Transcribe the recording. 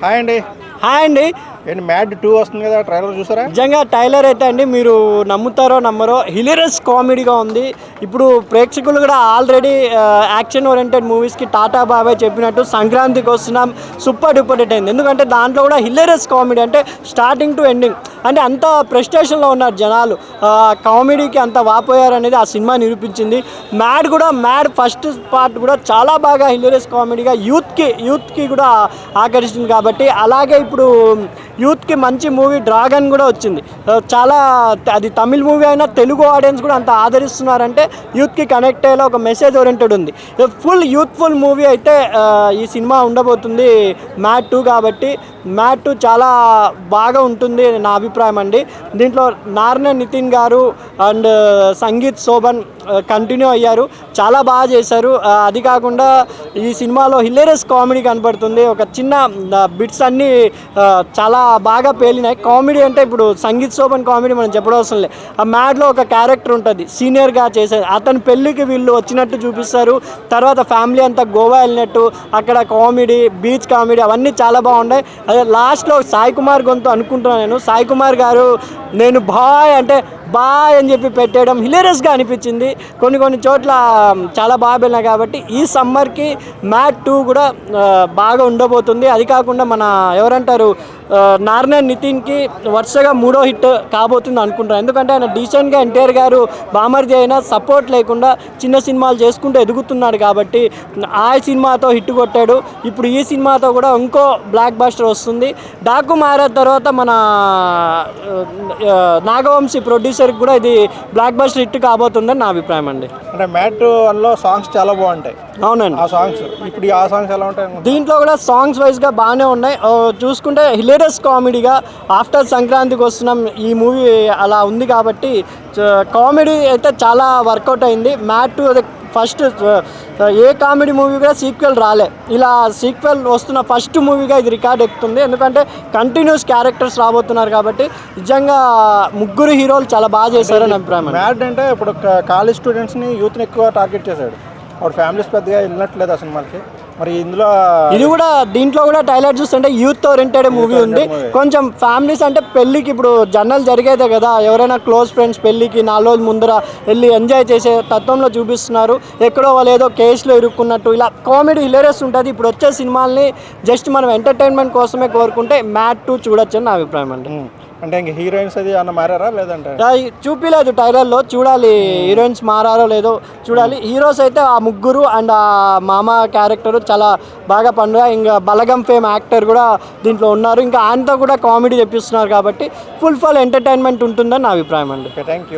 Hi అండి. Hi అండి. ఏంటి మ్యాడ్ 2 వస్తుంది కదా, ట్రైలర్ చూసారా? నిజంగా టైలర్ అయితే అండి మీరు నమ్ముతారో నమ్మరో హిలేరియస్ కామెడీగా ఉంది. ఇప్పుడు ప్రేక్షకులు కూడా ఆల్రెడీ యాక్షన్ ఓరియంటెడ్ మూవీస్కి టాటా బాబాయ్ చెప్పినట్టు సంక్రాంతికి వస్తున్నాం సూపర్ డూపర్ హిట్ అయింది. ఎందుకంటే దాంట్లో కూడా హిలేరియస్ కామెడీ అంటే స్టార్టింగ్ టు ఎండింగ్ అంటే అంత ప్రెస్టేషన్లో ఉన్నారు జనాలు. కామెడీకి అంత వాపోయారు అనేది ఆ సినిమా నిరూపించింది. మ్యాడ్ ఫస్ట్ పార్ట్ కూడా చాలా బాగా హిలేరియస్ కామెడీగా యూత్కి కూడా ఆకర్షించింది. కాబట్టి అలాగే ఇప్పుడు యూత్కి మంచి మూవీ డ్రాగన్ కూడా వచ్చింది. చాలా అది తమిళ్ మూవీ అయినా తెలుగు ఆడియన్స్ కూడా అంత ఆదరిస్తున్నారంటే యూత్కి కనెక్ట్ అయ్యేలా ఒక మెసేజ్ ఓరియంటెడ్ ఉంది. ఫుల్ యూత్ఫుల్ మూవీ అయితే ఈ సినిమా ఉండబోతుంది మ్యాడ్ 2. కాబట్టి మ్యాడ్ 2 చాలా బాగా ఉంటుంది నా అభిప్రాయం అండి. దీంట్లో నార్నే నితిన్ గారు అండ్ సంగీత్ శోభన్ కంటిన్యూ అయ్యారు, చాలా బాగా చేశారు. అది కాకుండా ఈ సినిమాలో హిలేరియస్ కామెడీ కనబడుతుంది. ఒక చిన్న బిట్స్ అన్నీ చాలా బాగా పేలినాయి. కామెడీ అంటే ఇప్పుడు సంగీత్ శోభన్ కామెడీ మనం చెప్పడం అవసరం లేదు. ఆ మ్యాడ్లో ఒక క్యారెక్టర్ ఉంటుంది సీనియర్గా చేసేది, అతని పెళ్ళికి వీళ్ళు వచ్చినట్టు చూపిస్తారు. తర్వాత ఫ్యామిలీ అంతా గోవా వెళ్ళినట్టు అక్కడ కామెడీ, బీచ్ కామెడీ అవన్నీ చాలా బాగున్నాయి. అదే లాస్ట్లో సాయి కుమార్ గొంతు అనుకుంటున్నాను నేను. సాయి కుమార్ గారు నేను బాయ్ అంటే బాయ్ అని చెప్పి పెట్టేయడం హిలేరియస్గా అనిపించింది. కొన్ని చోట్ల చాలా బాగా వెళ్ళినాయి. కాబట్టి ఈ సమ్మర్కి మ్యాడ్ 2 కూడా బాగా ఉండబోతుంది. అది కాకుండా మన ఎవరంటారు నార్నే నితిన్కి వరుసగా 3వ హిట్ కాబోతుంది అనుకుంటాను. ఎందుకంటే ఆయన డీసెంట్గా ఎన్టీఆర్ గారు బామర్ది అయినా సపోర్ట్ లేకుండా చిన్న సినిమాలు చేసుకుంటూ ఎదుగుతున్నాడు. కాబట్టి ఆ సినిమాతో హిట్ కొట్టాడు. ఇప్పుడు ఈ సినిమాతో కూడా ఇంకో బ్లాక్ బస్టర్ వస్తుంది. డాకు మారా తర్వాత మన నాగవంశీ ప్రొడ్యూసర్కి కూడా ఇది బ్లాక్ బస్టర్ హిట్ కాబోతుందని నా అభిప్రాయం అండి. అంటే మ్యాడ్ 2లో సాంగ్స్ చాలా బాగుంటాయి. అవునండి. ఆ సాంగ్స్ ఇప్పుడు ఆ సాంగ్స్ ఎలా ఉంటాయి? దీంట్లో కూడా సాంగ్స్ వైజ్గా బాగానే ఉన్నాయి. చూసుకుంటే హిలేరియస్ కామెడీగా ఆఫ్టర్ సంక్రాంతికి వస్తున్నాం ఈ మూవీ అలా ఉంది. కాబట్టి కామెడీ అయితే చాలా వర్కౌట్ అయింది. మ్యాడ్ 2 అదే ఫస్ట్ ఏ కామెడీ మూవీ కూడా సీక్వెల్ రాలే, ఇలా సీక్వెల్ వస్తున్న ఫస్ట్ మూవీగా ఇది రికార్డ్ ఎక్కుతుంది. ఎందుకంటే కంటిన్యూస్ క్యారెక్టర్స్ రాబోతున్నారు. కాబట్టి నిజంగా ముగ్గురు హీరోలు చాలా బాగా చేశారని అభిప్రాయం. మ్యాడ్ అంటే ఇప్పుడు కాలేజ్ స్టూడెంట్స్ని, యూత్ని ఎక్కువ టార్గెట్ చేశాడు. అప్పుడు ఫ్యామిలీస్ పెద్దగా వెళ్ళినట్లేదు ఆ సినిమాకి. మరి ఇది కూడా దీంట్లో కూడా టైలర్ చూస్తుంటే యూత్ ఓరియంటెడ్ మూవీ ఉంది. కొంచెం ఫ్యామిలీస్ అంటే పెళ్ళికి ఇప్పుడు జనరల్ జరిగేదే కదా, ఎవరైనా క్లోజ్ ఫ్రెండ్స్ పెళ్ళికి 4 రోజుల ముందర వెళ్ళి ఎంజాయ్ చేసే తత్వంలో చూపిస్తున్నారు. ఎక్కడో వాళ్ళు ఏదో కేసులో ఇరుక్కున్నట్టు ఇలా కామెడీ హిలేరియస్ ఉంటుంది. ఇప్పుడు వచ్చే సినిమాల్ని జస్ట్ మనం ఎంటర్టైన్మెంట్ కోసమే కోరుకుంటే మ్యాడ్ 2 చూడొచ్చు అని నా అభిప్రాయం అండి. అంటే ఇంక హీరోయిన్స్ అది అన్న మారారా లేదంటే చూపిలేదు టైలర్లో, చూడాలి హీరోయిన్స్ మారారో లేదో చూడాలి. హీరోస్ అయితే ఆ ముగ్గురు అండ్ ఆ మామ క్యారెక్టర్ చాలా బాగా పండుగ. ఇంకా బలగం ఫేమ్ యాక్టర్ కూడా దీంట్లో ఉన్నారు. ఇంకా ఆయనతో కూడా కామెడీ తెప్పిస్తున్నారు. కాబట్టి ఫుల్ ఎంటర్టైన్మెంట్ ఉంటుందని నా అభిప్రాయం అండి. Thank you.